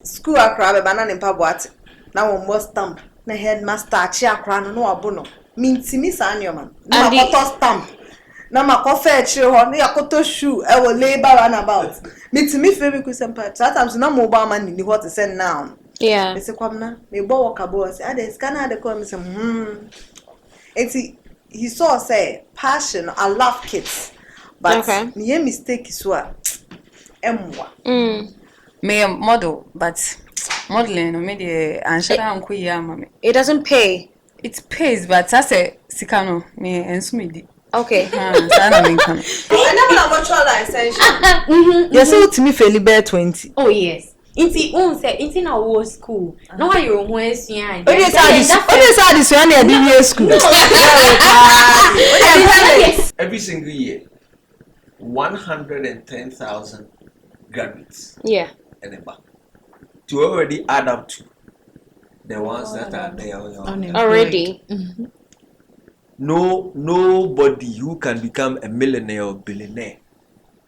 school akra be banana mpa boate na wo mo stamp na headmaster achi akra no abono mintimi sa anyoma na makoto stamp na makofa echi ho na yakoto shoe e wo labor runabout mintimi fe me kusempa sometimes na mobile man ni what to send now yeah me se kwamna me bo work abo say ade scanner de come say he saw say passion I love kids but me mistake so emwa me model but modeling no me dey answer anko ya mama it doesn't pay. It pays but I say sika no me enso me di okay sana me kan I never virtual essential you say to me fairly bear 20 oh yes inti say inti na wo school no why you won esua o dey say this one na dey school every single year 110,000 graduates yeah and about to already add up to the ones that are there already. Nobody who can become a millionaire or billionaire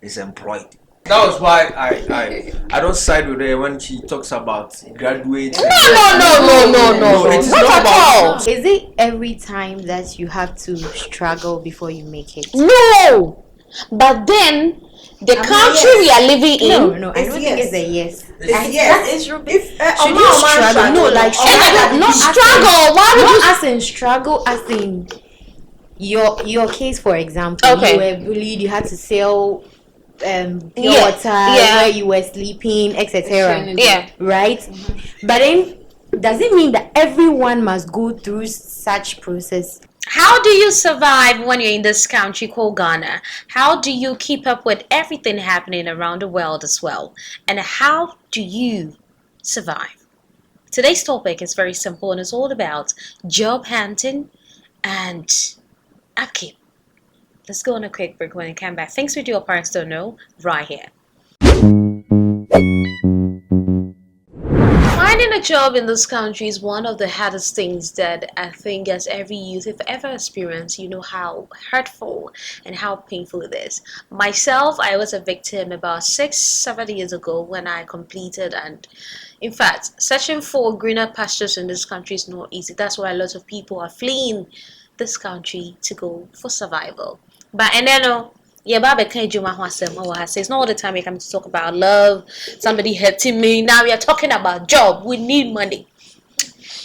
is employed. That was why I don't side with her when she talks about graduates. No. It is not about. Is it every time that you have to struggle before you make it? No, but then the country we are living in. No, I don't think it's a yes. Yes. Should you struggle? No, like not struggle. Why would you? As in struggle, as in your case, for example, you were bullied. You had to sell pure water where you were sleeping, etc. Yeah, right. But then, does it mean that everyone must go through such process? How do you survive when you're in this country called Ghana? How do you keep up with everything happening around the world as well? And how do you survive? Today's topic is very simple and it's all about job hunting and upkeep. Let's go on a quick break. When we come back, things we do our parents don't know, right here. Finding a job in this country is one of the hardest things that I think as every youth have ever experienced. You know how hurtful and how painful it is. Myself, I was a victim about 6-7 years ago when I completed, and in fact, searching for greener pastures in this country is not easy. That's why a lot of people are fleeing this country to go for survival. But and then it's not all the time we come to talk about love, somebody hurting me. Now we are talking about job. We need money.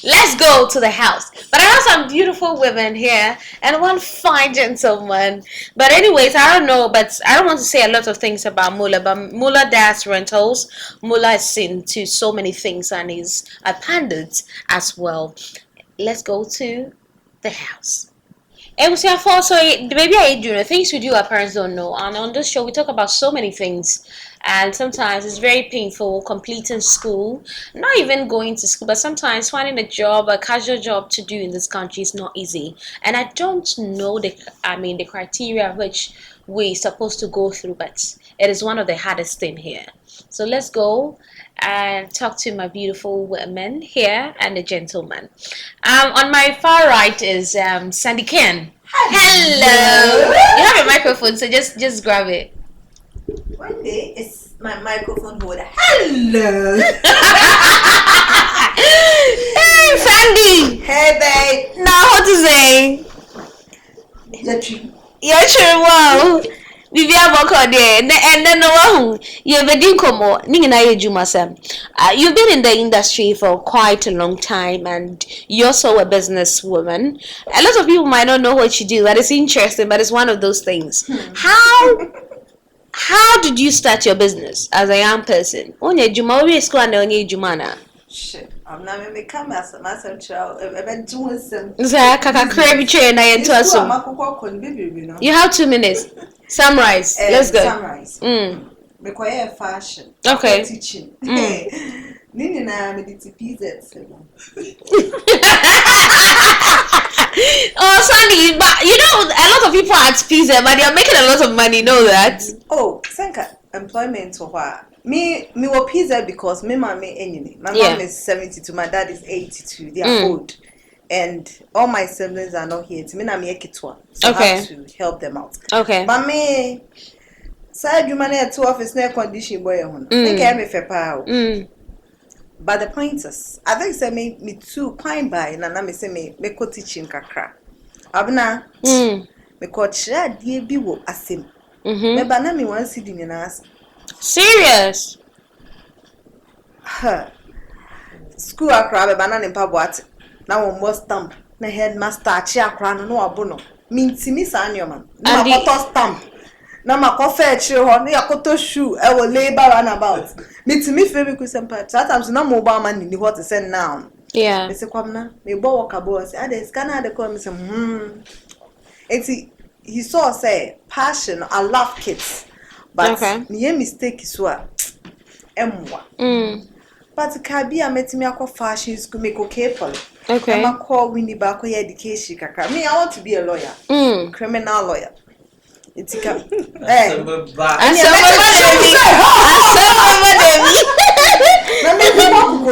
Let's go to the house. But I have some beautiful women here and one fine gentleman. But anyways, I don't know, but I don't want to say a lot of things about Mula. But Mula does rentals. Mula is into so many things and is a pundit as well. Let's go to the house. And we say, so maybe I do things we do our parents don't know. And on this show, we talk about so many things. And sometimes it's very painful completing school, not even going to school, but sometimes finding a job, a casual job to do in this country is not easy. And I don't know the criteria which we're supposed to go through, but it is one of the hardest thing here. So let's go and talk to my beautiful women here and the gentleman. On my far right is Sandy Ken. Hello. You have a microphone, so just grab it. One day it's my microphone holder. Hello. Hey Sandy. Hey babe. Now what to say? You're true. Wow. You've been in the industry for quite a long time and you're also a businesswoman. A lot of people might not know what you do, but it's interesting, but it's one of those things. How did you start your business as a young person? Shit, I'm not even coming as a child. I've been doing some. You have 2 minutes. Summarize. Let's go. Summarize. Require fashion. Okay. Teaching. Nini na mediti PZ. Oh, Sandy, but you know a lot of people at PZ, but they are making a lot of money. You know that? Oh, Senka employment for what? Me were PZ because me mommy enemy. My mom is 72, my dad is 82. They are old. And all my siblings are not here. So I have to help them out. Okay. But me, side you money at 2 office near condition boy. Think I am a fair power. But the point is, I think say me too pine by na me say me ko teaching kakra. Abna me ko chira die bi wo asem. Me ba na me wan sidi nyina as. Serious? School akra be ba na nimpa boate. Na won mo stamp na headmaster achi akra no abo no. Mintimi sa anyoma. Na ko stamp. Na makofa chire ho na yakoto shoe e wo labor runabout. Mitimi fe be kusempa. Sometimes na mobile money ni what to send now. Yeah. Me say kwamna me bo work abo say ade scanner ade come say he saw say passion I love kids. But me mistake so a emwa. But ka bia metimi akọ fashion school make okay for. Okay. Ma call Winnie back your education kakra. Me I want to be a lawyer. Criminal lawyer. It's a hey. Go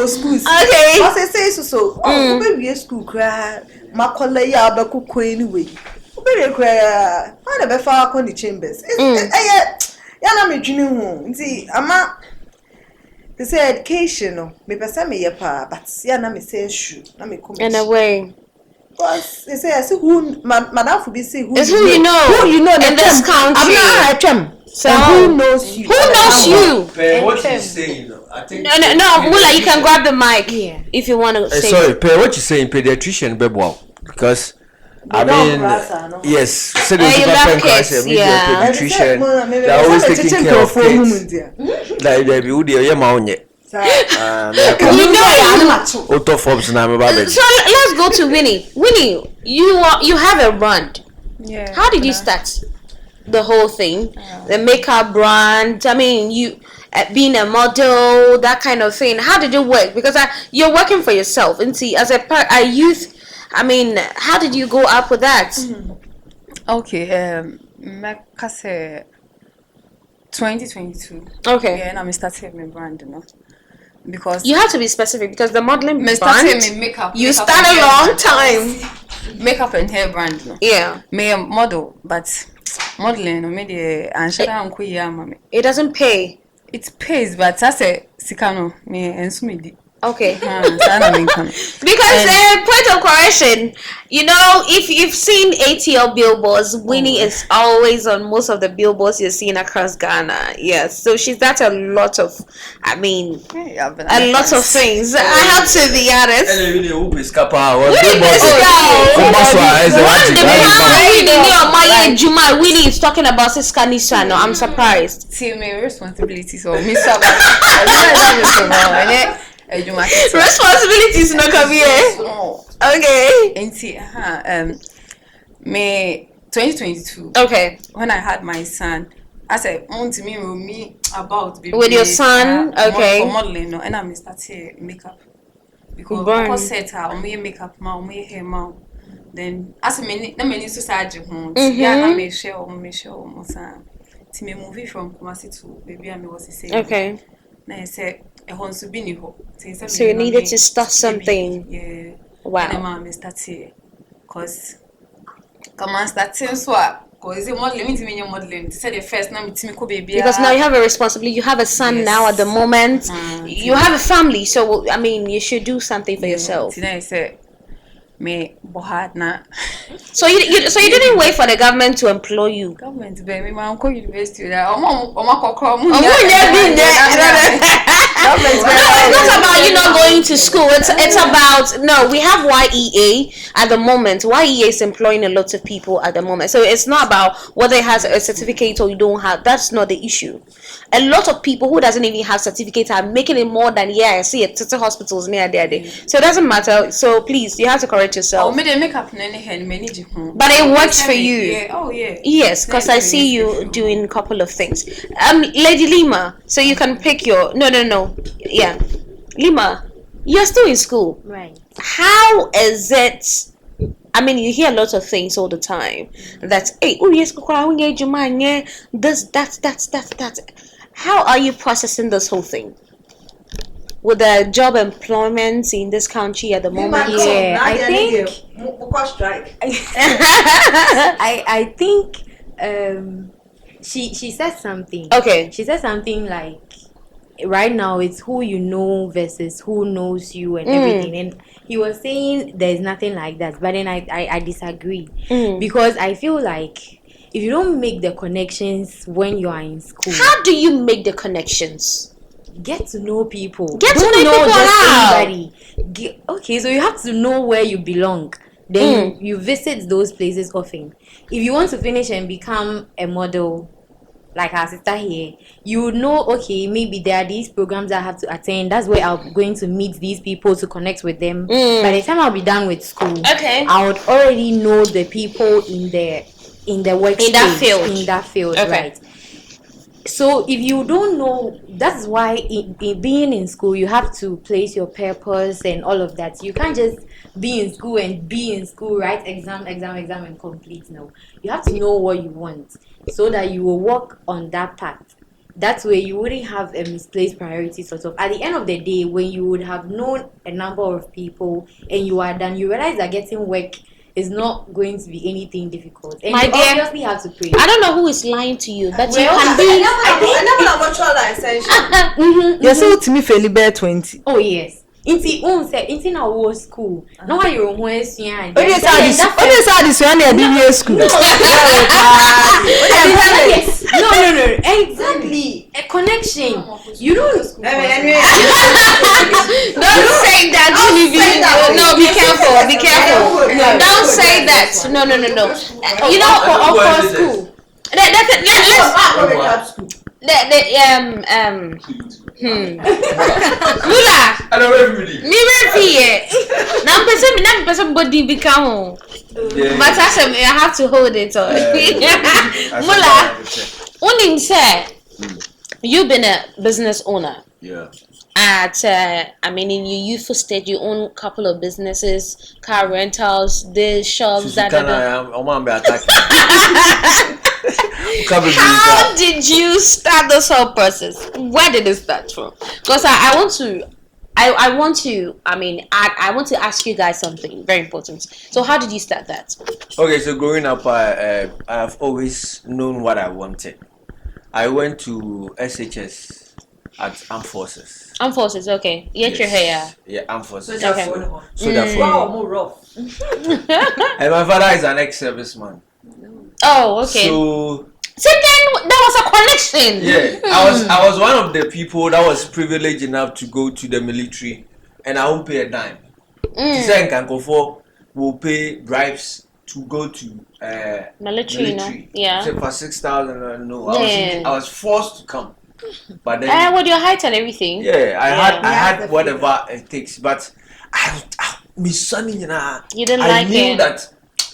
schools. Okay. I say so. Oh, we school cry. My colleague ya be cook anyway. We cry. I never far on the chambers. Ya na me dwene ho. Nti ama they say education no. Me pesa me yepa but ya na me say shoe. Na me come. In a way. Because they say I see who madam for be say who. It's who you know. Who you know in this country. So who knows you? Who knows you? What you saying? I think No, Mula, you can grab the mic if you want to say. Sorry, what you saying? Pediatrician, bebo, because I mean, yes, so the pediatrician, they're always taking care of kids. Like they be with your mom yet. You know, so let's go to Winnie. Winnie, you have a brand. Yeah. How did you start the whole thing? The makeup brand. I mean, you being a model, that kind of thing. How did it work? Because you're working for yourself, and see, as a youth. I mean, how did you go up with that? Okay, I say 2022. Okay. Yeah, and I started my brand, you know. Because you have to be specific because the modeling brand. Makeup. You start a long time. Makeup and hair brand, you know. Yeah. Me a model, but modeling, no me the it doesn't pay. It pays, but I say sikano me ensumidi. Okay. Because point of correction, you know, if you've seen ATL billboards, Winnie is always on most of the billboards you're seeing across Ghana. Yes, so she's got a lot of, I mean, a lot of things. I have to be honest. Winnie is talking about Siskanisha. No, I'm surprised. See my responsibilities or miss responsibilities no come here. Okay. And May 2022. Okay. When I had my son, I said, "Want me about baby with your son?" Okay. For modeling, no, and I started makeup because I said her, "Me makeup, me hair, Then as many society home, yeah, I may share, to me movie from Kumasi to baby, I was saying. Okay. Then I said. So you needed to start something. Yeah. Wow. And I started because come on starting so because the modeling to me modeling. They said the first now me ko baby. Because now you have a responsibility. You have a son now at the moment. You have a family, so I mean you should do something for yourself. Then I said me bohad na. So you didn't wait for the government to employ you. Government baby, my uncle university that. It's not about you not going to school. It's about no. We have YEA at the moment. YEA is employing a lot of people at the moment. So it's not about whether it has a certificate or you don't have. That's not the issue. A lot of people who doesn't even have certificates are making it more than I see it. Hospitals near there. So it doesn't matter. So please, you have to correct yourself. But it works for you. Yeah. Oh yeah. Yes, because I see you doing a couple of things. Lady Lima, so you can pick your no. Yeah. Lima, you're still in school. Right. How is it? I mean, you hear a lot of things all the time. That hey, oh yes, this, that. How are you processing this whole thing? With the job employment in this country at the moment? Yeah, I think I think she said something. Okay. She said something like right now it's who you know versus who knows you and everything. And he was saying there's nothing like that, but then I disagree because I feel like if you don't make the connections when you are in school, how do you make the connections? Get to know people. Get don't to know people just how? anybody. Okay, so you have to know where you belong. Then you visit those places often. If you want to finish and become a model, like our sister here, you would know, okay, maybe there are these programs I have to attend. That's where I'm going to meet these people to connect with them. By the time I'll be done with school, I would already know the people in the work in that field, right? So if you don't know, that's why in being in school, you have to place your purpose and all of that. You can't just be in school, write exam and complete. No, you have to know what you want so that you will walk on that path. That way you wouldn't have a misplaced priority sort of. At the end of the day, when you would have known a number of people and you are done, you realize that getting work is not going to be anything difficult. And my you dear, obviously have to pray. I don't know who is lying to you, but you Well, can be. Yes, so to me, fairly bear 20. Oh yes. Inti na wo school. No why you ho esua. What is this one at BBA school? No. Exactly. A connection. You don't. Don't say that. No, be careful. Be careful. Don't say that. No. You know, for school. Lula, I don't remember. Me repeat. Now somebody become. But I have to hold it on. Mula, only say you've been a business owner. Yeah. In your youthful state, you own a couple of businesses, car rentals, the shops. How did you start this whole process? Where did it start from? Because I want to ask you guys something very important. So how did you start that? Okay, so growing up, I've always known what I wanted. I went to SHS at Armed Forces. Armed Forces, okay. Yet your hair. Yeah, Armed Forces. Okay. So therefore, and my father is an ex-serviceman. Oh, okay. So then there was a connection. Yeah, I was one of the people that was privileged enough to go to the military, and I won't pay a dime. Say Nkankofo will pay bribes to go to military. No? Yeah. So for 6,000, no. I was forced to come. But then with your height and everything. Yeah, I had whatever it takes, but my son, you didn't like it. I knew that.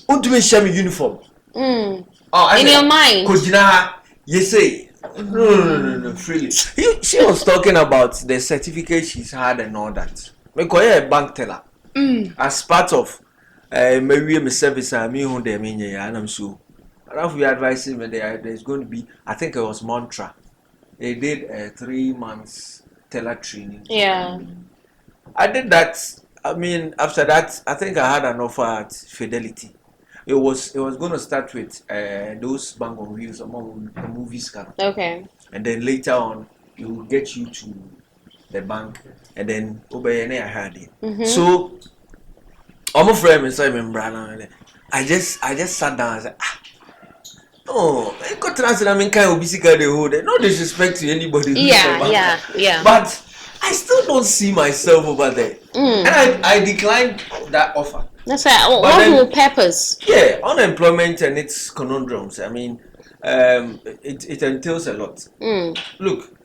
Who do we share my uniform? In your mind. You say no, freely. She was talking about the certificate she's had and all that. Because a bank teller. As part of my service, I mean, and I'm so. And if we advising me, there's going to be, I think it was Mantra. They did 3 months teller training. Yeah. I did that. I mean, after that, I think I had an offer at Fidelity. It was going to start with those bank on wheels among the movies. Okay. And then later on, it will get you to the bank, and then I had it. So, I'm a friend inside my brother. I just sat down and said, no, I got transit. I mean, kind of basically the whole day. No disrespect to anybody. Yeah. But I still don't see myself over there, and I declined that offer. That's right. What whole purpose? Yeah, unemployment and its conundrums. I mean, it entails a lot. Look,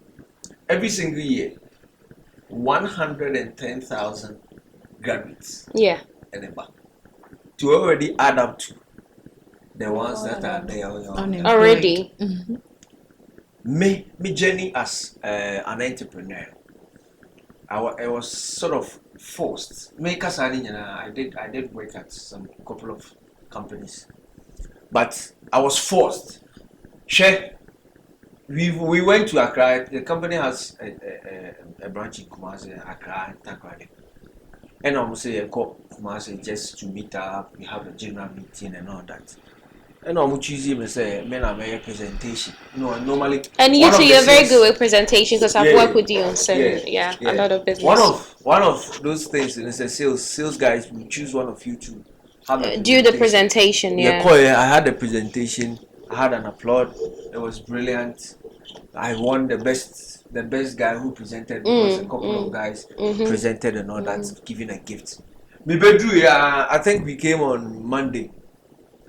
every single year, 110,000 graduates. Yeah. In the bank. To already add up to the ones that are there already. Me journey as an entrepreneur, I was sort of forced. I did work at some couple of companies, but I was forced. We went to Accra. The company has a branch in Kumasi, Accra, Takoradi. And I'm saying Kumasi just to meet up. We have a general meeting and all that. And I'm choosing me say men are my presentation. No, normally. And you too, you're very good with presentation because I've worked with you on certain, a lot of business. One of those things, and it's a sales guys will choose one of you to have do the presentation. I had a presentation. I had an applaud. It was brilliant. I won the best guy who presented because a couple of guys presented and all that, giving a gift. Me bedroom, I think we came on Monday.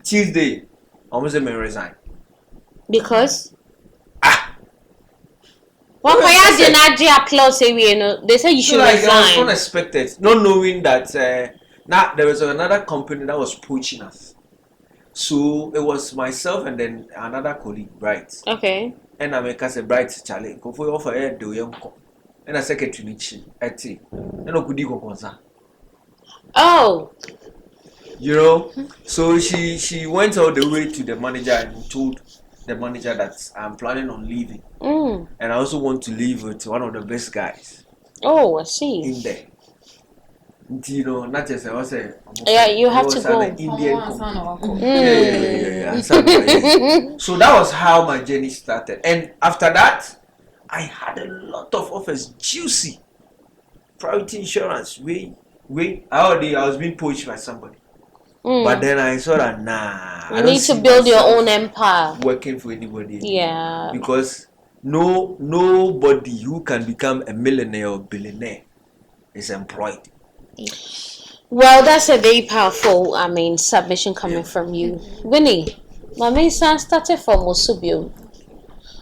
Tuesday, almost a resign. Because? What applause they say you should resign. I was unexpected, not knowing that now there was another company that was poaching us. So it was myself and then another colleague, Bright. Okay. And I make us a Bright Charlie. Go for offer here do young and a secretary nichi at tea. And no good go. Oh. You know, so she went all the way to the manager and told the manager that I'm planning on leaving. And I also want to leave with one of the best guys. Oh, I see. In there. You know, not just I was saying. Yeah, you have to go. Indian So that was how my journey started. And after that, I had a lot of offers, juicy. Priority insurance, I was being poached by somebody. But then I saw that you need to build your own empire. Working for anybody. Yeah. Because nobody who can become a millionaire or billionaire is employed. Well, that's a very powerful, submission coming from you. Winnie, my main son started from Osubio.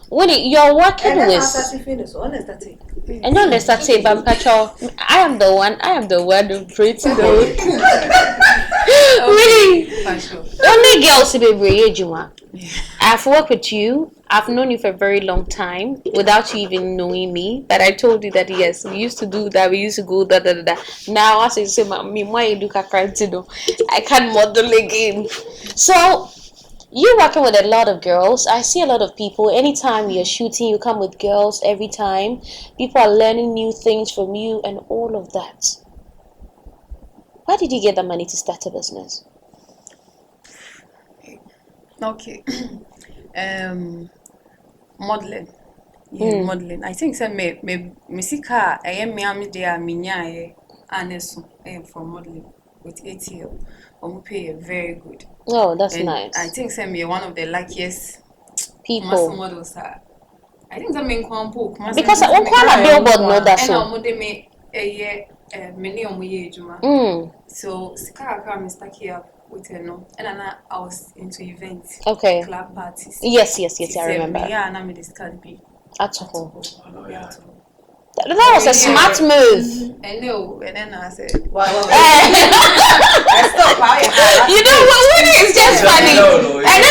Winnie, you're working with. And not necessarily, but I am the one who pretty though. Winnie, only girls to be brave, Juma. I've worked with you. I've known you for a very long time without you even knowing me. But I told you that yes, we used to do that. We used to go da. Now, as you say, me, why you do I can't model again. So you're working with a lot of girls. I see a lot of people. Anytime you're shooting, you come with girls every time. People are learning new things from you and all of that. Where did you get the money to start a business? Okay. Modeling. Modeling. I think some me see car I am me there minya anesu for modeling with ATL. Pay very good. Oh, that's nice. I think some one of the luckiest people. Models are. I think some in Kwampo. Because I won't call a billboard no that's so. And I me a year many on my juma. So Sika come stuck here with no. And I was into events. Okay. Club parties. Yes, I remember. Yeah, and I made this card be. At all. That was a smart move. I know, and then I said, I stop. You know what? It's just funny. And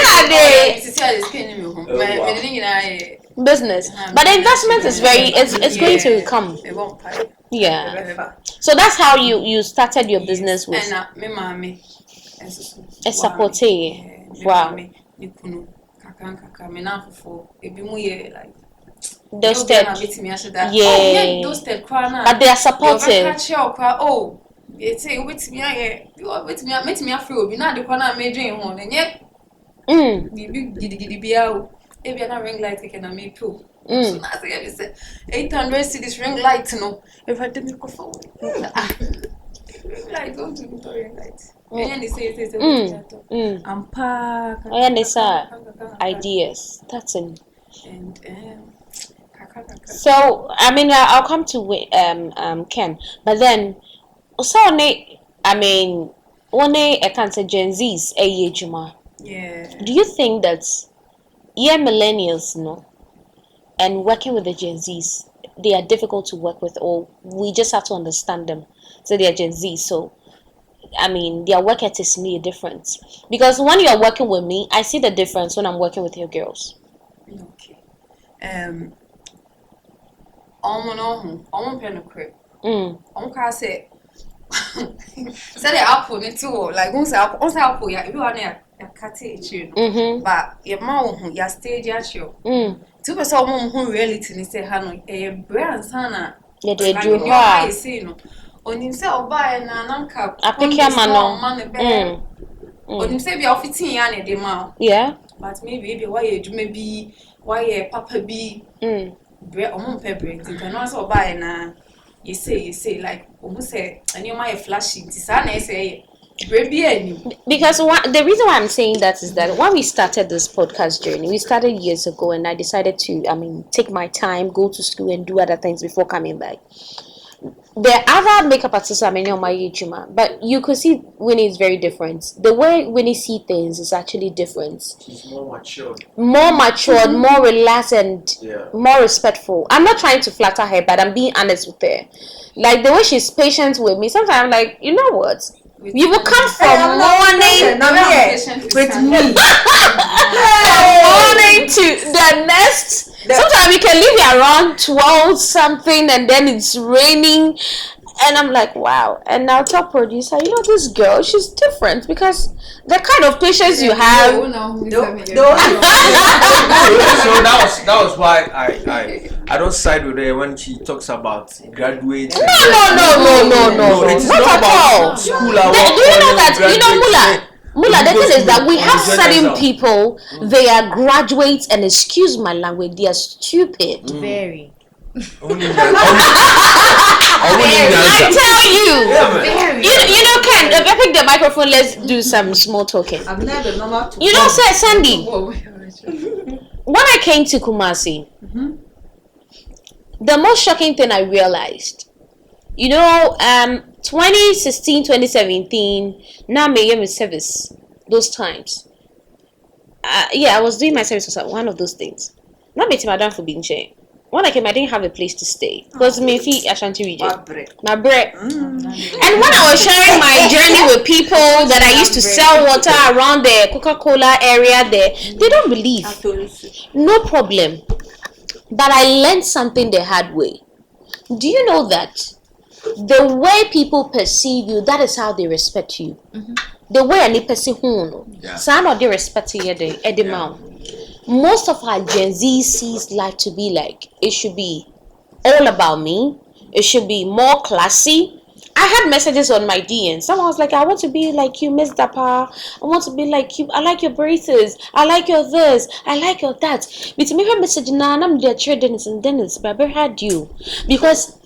then business, but the investment is it's going to come. Yeah. So that's how you started your business with. A supporter. Wow. Those that but they are supportive. Oh, they say with me, make me afraid. We not the corner major one, and yet, if you're not ring light, I can make too. So now I say 800 cedis ring light, no. If I didn't go forward, light, don't do ring light. And they say, I'm park. I understand ideas. That's it. And so I'll come to Ken, but then also one I can say Gen Z's a year Juma. Yeah. Do you think that millennials and working with the Gen Z's they are difficult to work with, or we just have to understand them? So they are Gen Z, so their work ethic is really different. Because when you are working with me, I see the difference when I'm working with your girls. Okay. Pen crib. Can say the apple too. Like once apple, yeah, if you want to cut it, but your mom, your stage, your 2% who reality say Hanoi, a brand sana. Yeah, they do her. On himself buy an uncle. I pick your man. But you say be offiting ya na de ma. Yeah. But maybe why you maybe why papa be bread or bread. You can also buy na you say like almost say and you might flashing. This I say because the reason why I'm saying that is that when we started this podcast journey, we started years ago, and I decided to, take my time, go to school, and do other things before coming back. There are other makeup artists on my YouTube, but you could see Winnie is very different. The way Winnie see things is actually different. She's more matured, more relaxed, and more respectful. I'm not trying to flatter her, but I'm being honest with her. Like the way she's patient with me. Sometimes I'm like, you know what? You will come from morning with me. from morning to the next. Sometimes we can leave here around 12 something, and then it's raining, and I'm like, wow. And I'll tell producer, this girl, she's different because the kind of patience you have. So that was why I don't side with her when she talks about graduating. No. It's not not at all. about school. Do you know that? Mula, the thing is that we have certain people, they are graduates, and excuse my language, they are stupid. Very. I tell you. Ken, I pick the microphone, let's do some small talking. Sir Sandy, when I came to Kumasi, the most shocking thing I realized, 2016, 2017, now my service, those times. I was doing my service or one of those things. Not meeting my dad for being changed. When I came, I didn't have a place to stay because my feet Ashanti region, my bread. And when I was sharing my journey with people that I used to sell water around the Coca-Cola area there, they don't believe. No problem. But I learned something the hard way. Do you know that the way people perceive you, that is how they respect you? The way they perceive you, so not they respect you at the mouth. Most of our Gen Z sees life to be like, it should be all about me. It should be more classy. I had messages on my DN. Someone was like, I want to be like you, Miss Dapa. I want to be like you. I like your braces. I like your this. I like your that. But to me, her message, I'm the Dennis and Dennis, but I had you. Because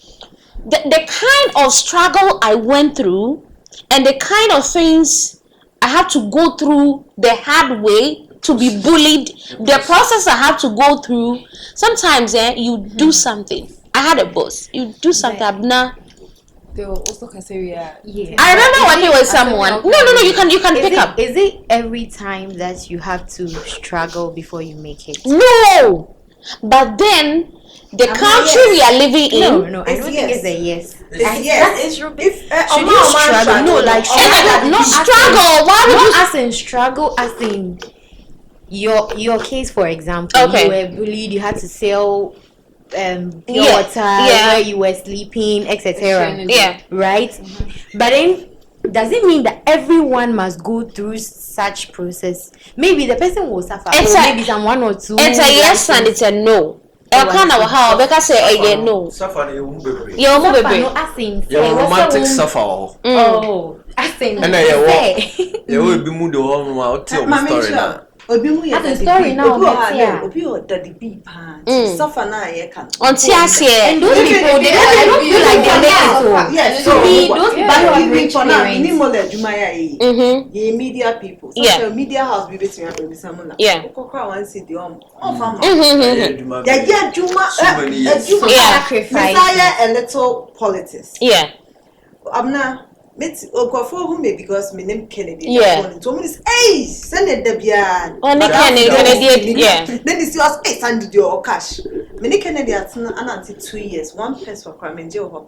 the kind of struggle I went through and the kind of things I had to go through the hard way to be bullied, the process I have to go through. Sometimes you do something. I had a boss. You do something, Abna. They will also consider Yeah. I remember working with someone. No, you can pick up. Is it every time that you have to struggle before you make it? No, but then the country we are living in. No, I don't think it's a yes. It's yes. Should you struggle? No, like not struggle. Why would you? As in struggle, as in your case, for example. Okay. You were bullied. You had to sell pure water where you were sleeping, etc. Yeah. Right. But then, does it mean that everyone must go through such process? Maybe the person will suffer. Maybe some one or two. It's a yes and it's a no. How Becca say no. Suffer you won't be. No, as in romantic suffer. Oh, as in and you will be moved home out tell the story now. The story now, suffer now, you can. On TSA. And those people, I don't feel like they make it home. Yes, to me, those people are media people. Social media house be between someone. Yeah. Sacrifice. A little politics. Yeah. I'm not. Because my name Kennedy. Yeah. So is hey, send it the Only Kennedy. Yeah. Then it's yours. Hey, send your cash. Many Kennedy at until 2 years. One person for crime and jail for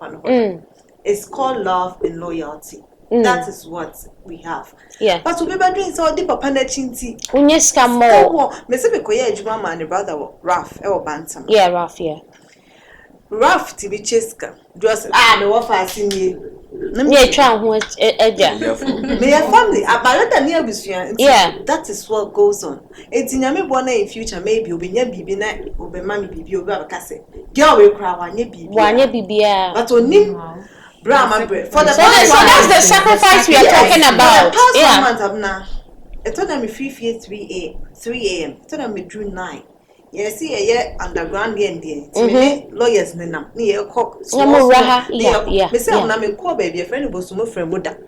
It's called love and loyalty. That is what we have. Yeah. But we be doing so deep upon the chinty. Unyeska more. Me say me koye ejuma man the brother Raf e wo Bantam. Yeah, Raf, yeah. Raf to be cheska. Just me wo fa asinye. Yeah, try who eja. Me family abalada near busuan. Yeah. That is what goes on. Enti nyame bona in future maybe obenya bibi na obema me bibi obi abakase. Girl we cry wanye bibi. Wanye bibia. But onim Brahma bread. For the so that's the sacrifice we are talking about. For the past 1 month, It told them 3 a.m. It told them June 9. Yes, yeah, underground there. Lawyers, Nana, near cock. Yeah. Miss I'm call baby, a friend was some friend with that.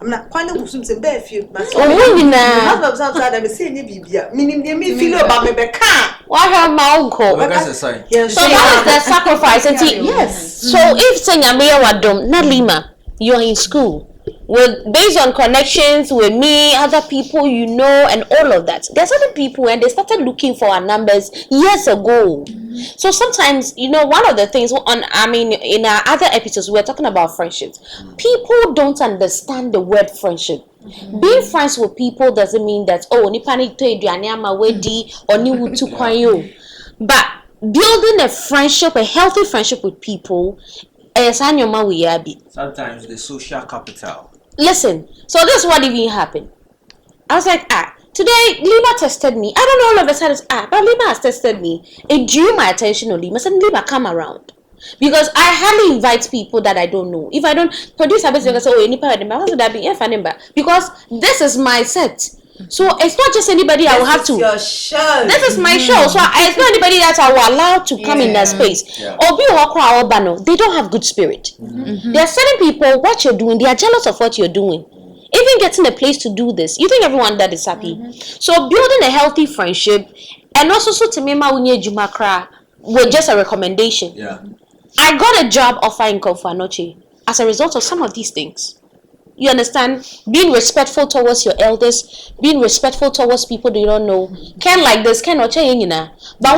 I'm not quite able to bear few. My husband's outside. I'm saying, meaning they may feel about me back. Why have my uncle? That's a sign. So that is the sacrifice. Yes. So if saying Wadom, not Lima, you're in school. Based on connections with me, other people you know, and all of that. There's other people and they started looking for our numbers years ago. So sometimes, one of the things in our other episodes, we were talking about friendships. People don't understand the word friendship. Being friends with people doesn't mean that, but building a healthy friendship with people, sometimes the social capital. Listen, so this is what even happened. I was like, today Lima tested me. I don't know, all of a sudden, but Lima has tested me. It drew my attention on Lima. I said, Lima, come around. Because I hardly invite people that I don't know. If I don't produce a business, I say, because this is my set. So it's not just anybody I will have to. Your show. This is my show. So it's not anybody that I will allow to come in that space. They don't have good spirit. There are certain people, what you're doing, they are jealous of what you're doing. Even getting a place to do this, you think everyone that is happy. So building a healthy friendship, and also so to me, with just a recommendation. Yeah. I got a job offer in Konfanoche as a result of some of these things. You understand? Being respectful towards your elders, being respectful towards people you don't know. Ken like this, Ken but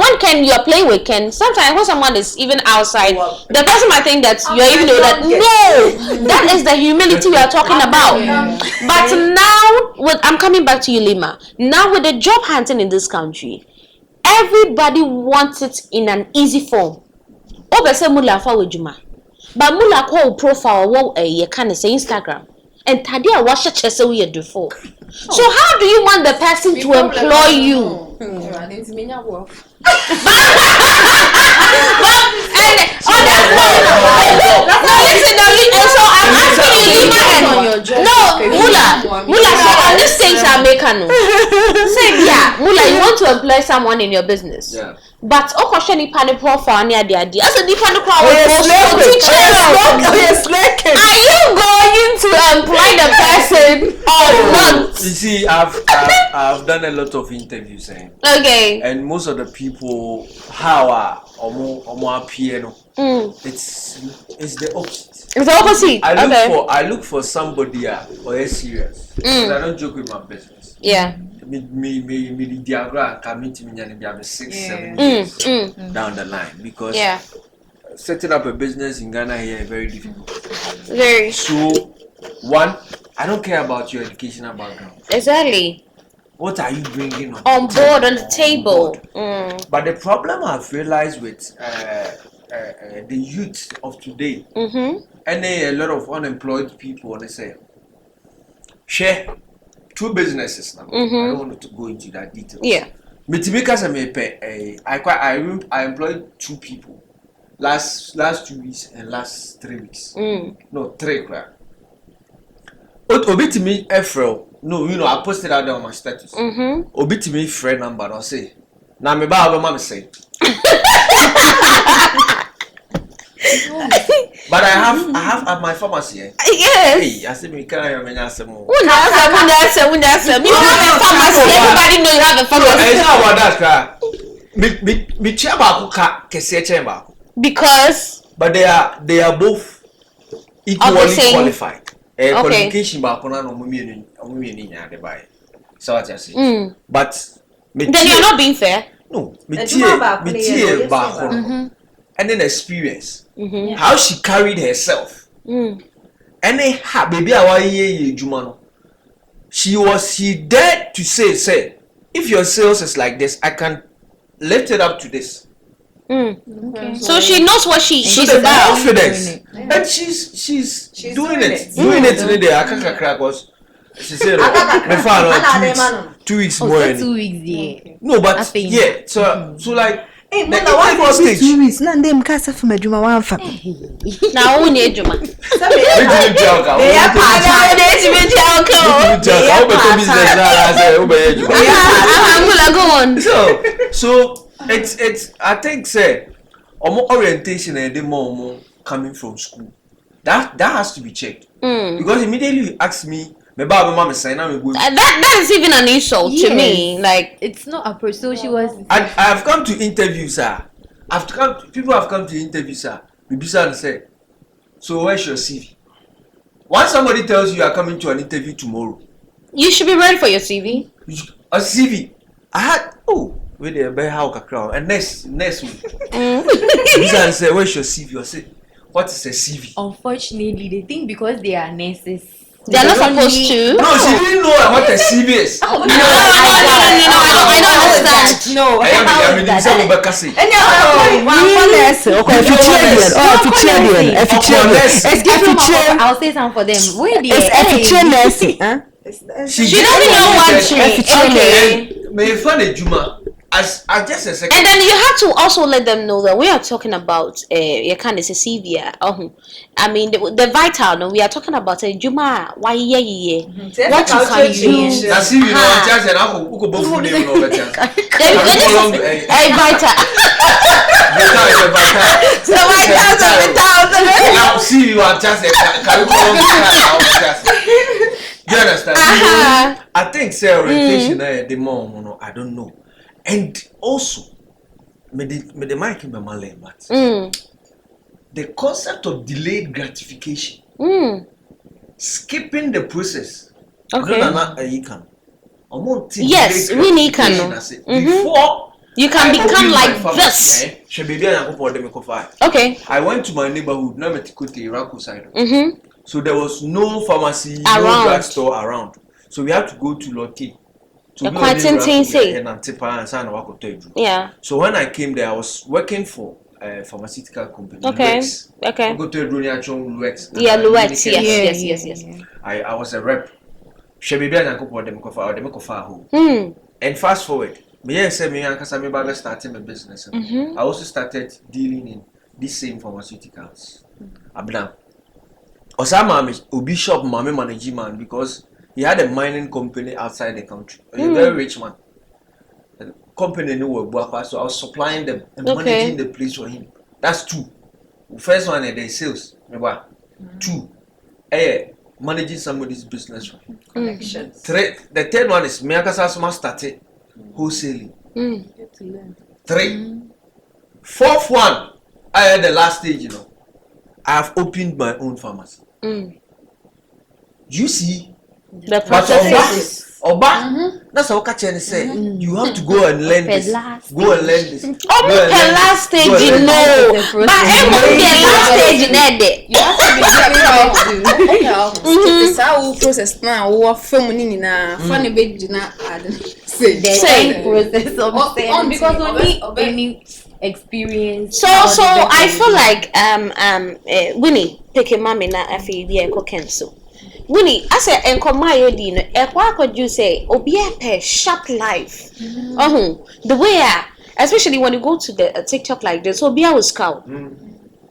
when Ken you're playing with Ken, sometimes when someone is even outside, the person might think that you're even know that. No, that is the humility we are talking about. But now, I'm coming back to you, Lima. Now with the job hunting in this country, everybody wants it in an easy form. But mula call profile you can say Instagram. And Tadia watch a chess we do for. So how do you want the person to employ you? So I'm asking you, Mula, so on these things I make no. Say Mula, you want to employ someone in your business. Yeah. But question pani profile near the idea. As a different are you going to employ the person or not? You see, I've done a lot of interviews, okay. And most of the people how appear, it's the opposite. It's the opposite. I look for somebody or is serious. I don't joke with my business. Yeah. Me diagram coming to me and be 6-7 years down the line because setting up a business in Ghana here is very difficult. Very. So one, I don't care about your educational background. Exactly. What are you bringing on the table? But the problem I've realized with the youth of today, and a lot of unemployed people, want to say, share 2 businesses now. I don't want to go into that detail. Yeah. I employed 2 people last 2 weeks and last 3 weeks. No, 3 crap. Obi to me, Efro. No, I posted out there on my status. Obi to me, friend number. I'll say, now me ba mama say. But I have at my pharmacy. Yes. Hey, I said me can I mean some more. You have a pharmacy. Everybody know you have a pharmacy. It's not about that, me chamba ka kese chamba. Because but they are both equally qualified. Qualification ba kona no mumi ni nya de bai. So what you say. But then you're not being fair. No, me tie ba kono. And then experience how she carried herself. And then baby she dared to say if your sales is like this, I can lift it up to this. Okay. So she knows what she's about. Confidence. And she's doing it. Doing it today. I can't crack was. She said, "Me found 2 weeks more." 2 weeks, yeah. No, but yeah. So like. Hey, man, why for 2 weeks? Now they can't say from a Juma one for now we need Juma. We didn't joke. So it's I think say orientation and the more coming from school. That has to be checked. Because immediately you ask me, that is even an insult to me. Like, it's not approach. So she was. I've come to interview, sir. People have come to interview, sir. Bibisa and say, so where's your CV? Once somebody tells you are coming to an interview tomorrow, you should be ready for your CV. A CV. I had wait there, how crowd and next week. Bibisa and say, where's your CV? I say, what is a CV? Unfortunately, they think because they are nurses, they are not supposed to. No, she didn't know what a CV is. I don't understand. No, I mean, I'll say something for them. She doesn't know what she. Okay. May find Juma. As just a second. And then you have to also let them know that we are talking about your kind of CV. I mean the vital. No, we are talking about a Juma. Why what you can use. That's CV. No, just an apple. Who go both name no better. A vital. So vital. Now CV you are just a. Do you understand? I think say orientation the more I don't know. And also, me the mic in my lane, but the concept of delayed gratification, skipping the process. Okay. Yes, we can. Before you can become like this. Okay. I went to my neighborhood, Iraqo side. So there was no pharmacy, around. No drugstore around. So we had to go to Lotte. Yeah. So when I came there, I was working for a pharmaceutical company. Okay. Luex. Okay. Luex. Yeah, Luex. Yes. I was a rep. And fast forward, me starting my business. I also started dealing in these same pharmaceuticals. Abna. Osama Obi shop mame management because he had a mining company outside the country. A very rich man. The company knew work, so I was supplying them and managing the place for him. That's two. First one is sales. Two. Managing somebody's business for him. Connections. The third one is Miakasa started wholesaling. Three. Fourth one, I had the last stage, I have opened my own pharmacy. You see? The process Oba, that's how Kachen say. You have to go and learn this. Go and learn this. Last stage, you know. But last stage, you have to be very proud to. It's our process now. We are filming na funny bit na say the process of because only any experience. So I feel like Winnie take a mommy na afi bi enko so. Winnie, I say enko mayo di no ekwa akọju say obi a sharp life. The way especially when you go to the TikTok like this, obi a will scout.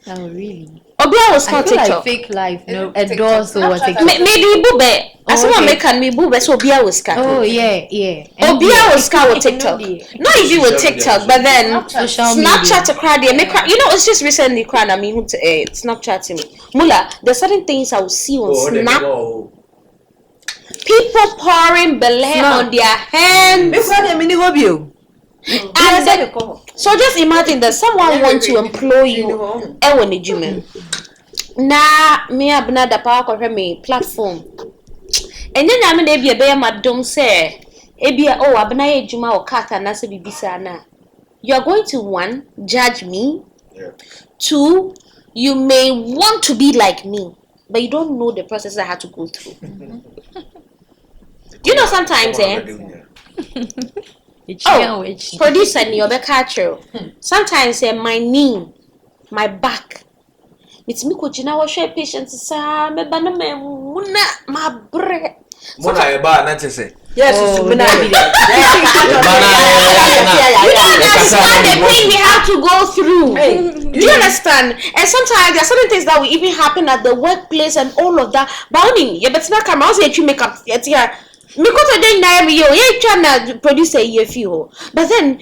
Oh really? Obi a will scout TikTok. Like fake life, no, a door so what TikTok. Maybe bube. As someone make me bube so obi a will scout. Oh yeah. Obi a will scout with TikTok. Not even with TikTok, but then Snapchat to cry there. It's just recently crying. I mean, Snapchatting me. Mula, there's certain things I will see on Snap. People pouring belay on their hands. And then, so just imagine that someone wants to employ you. Na me abna da power for me platform. And then I mean they be a madam say ebia abna ye juma o kata na se bibisa na. You are going to one judge me. Yeah. Two, you may want to be like me, but you don't know the process I had to go through. Sometimes producer ni obeka sometimes my knee, my back. It's me ko jina wo share patience sa me ba na me muna my breath. Mona eba na chese. Yes, Mona be there. We don't understand the pain we have to go through. Do you understand? And sometimes there are certain things that will even happen at the workplace and all of that. But only yeah, but not come out say make up yet here. Because then you trying to produce a year few. But then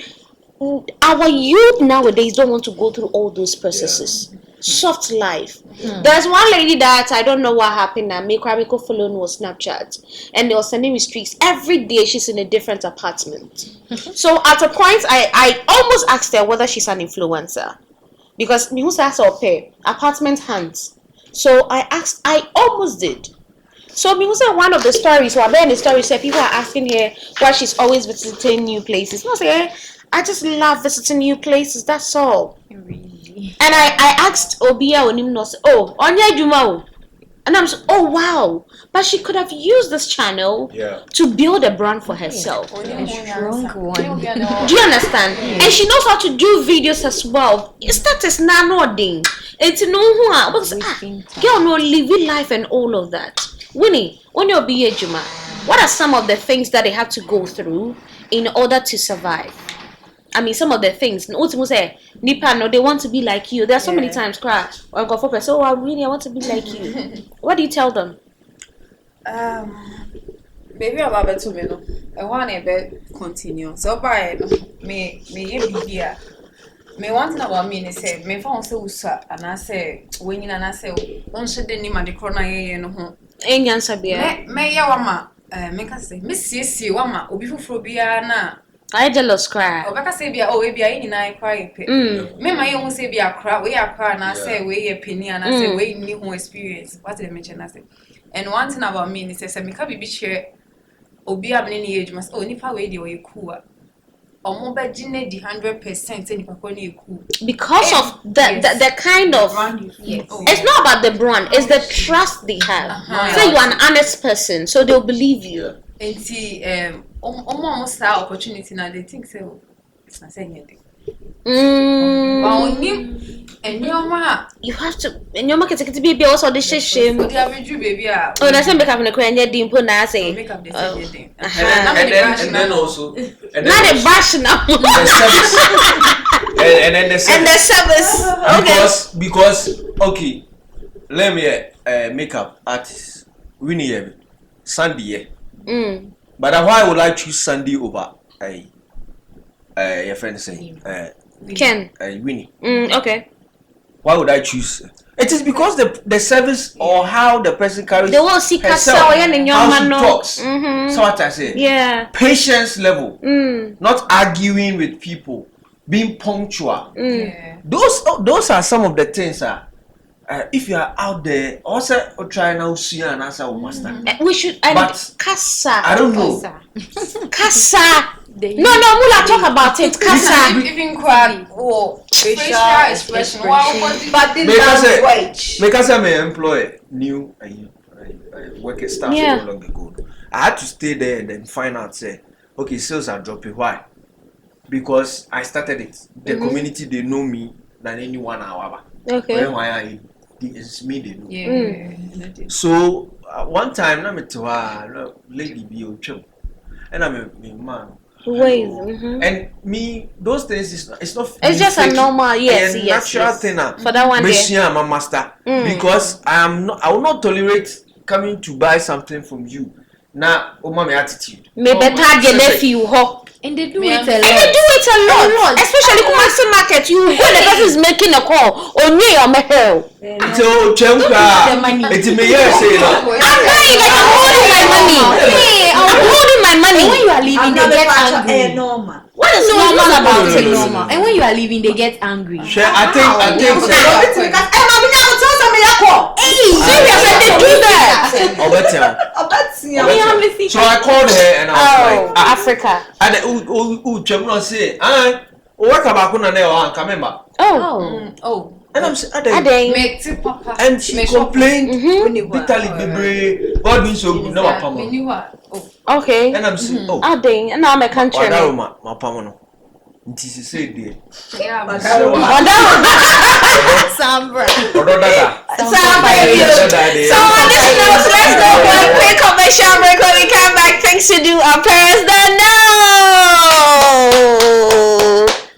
our youth nowadays don't want to go through all those processes. Soft life. There's one lady that I don't know what happened. Make her follow on Snapchat, and they were sending me streaks every day. She's in a different apartment. So at a point, I almost asked her whether she's an influencer, because me who says pay apartment hands. So I almost did. So me who said one of the stories, or then the story said people are asking her why she's always visiting new places. No, say I just love visiting new places. That's all. And I asked Obia Onimnos, oh, Onya Jumao. And I'm so, oh wow. But she could have used this channel to build a brand for herself. A strong one. Do you understand? And she knows how to do videos as well. That is nanodding. It's no girl no living life and all of that. Winnie, when you're Juma, what are some of the things that they have to go through in order to survive? I mean, some of the things. Say, Nipa, no, they want to be like you. There are so many times, cry or go for person. Oh, I want to be like you. What do you tell them? Baby, I'm about to me no. I want to continue. So by me here. Me one thing about me is say me phone say usa and I say when you and I say on should the name of the corner ye no ho. Answer be. Me ya wama me ka say me sie wama obi fufuro bia na I jealous cry. Obeka say bia oh we bia yin na cry pe. Me ma ye hu say bia cry we akra na say we ye penny and I say we ni ho experience. What did I mention I say? And one thing about me is say me ka bibi share obi amne ni age mas oh nipa we dey we cool. Omo be gine di 100% nipa ko na eku. Because of the kind of it's not about the brand, it's the trust they have. So you're an honest person, so they'll believe you. And see almost that opportunity now they think so it's not saying anything. And you have to and your market to be also the shame. Baby oh that's make up in the crane dimple na say make up the same thing. And then also not a bash now. and then the service. Okay. Because okay, let me makeup artist Winnie Sandy. But why would I choose Sandy over your friend saying Ken Winnie? Okay. Why would I choose? It is because the service or how the person carries they will see herself, how she talks. So what I say? Yeah. Patience level. Not arguing with people. Being punctual. Those are some of the things if you are out there, also try now see and answer master. We should. But Kasa. I don't know. Kasa. No, Mula talk about it. Kasa. Even quite facial expression. But this make us may employ new working staff so long ago. I had to stay there and then find out say, okay, sales are dropping. Why? Because I started it. The community they know me than anyone however. Okay. When it's me they know. So one time na me to lady be ochum and I'm a man. Ways. And me those things it's not it's just a normal natural thing for that one day. I'm a master because I will not tolerate coming to buy something from you. Now my attitude. Me better get nephew ho. And they do it a lot. Especially Kumasi market. You when the person is making a call, on me or my hell. So, Chemka, it's me here say that. I'm holding my money. And when you are leaving, they get angry. What is normal about it? Normal. And when you are leaving, they get angry. I think. Serious, I did do that. So I called her and I was like, Africa. And Chemka say, what about and I'm saying, and she complained bitterly, baby. God means so good, never pamon. Okay. And I'm saying, oh, Ading, and now I'm a country. My pamon. It is said there. Sambra. Sambra. So, let's go for a quick a short break. When we come back, things to do our parents don't know.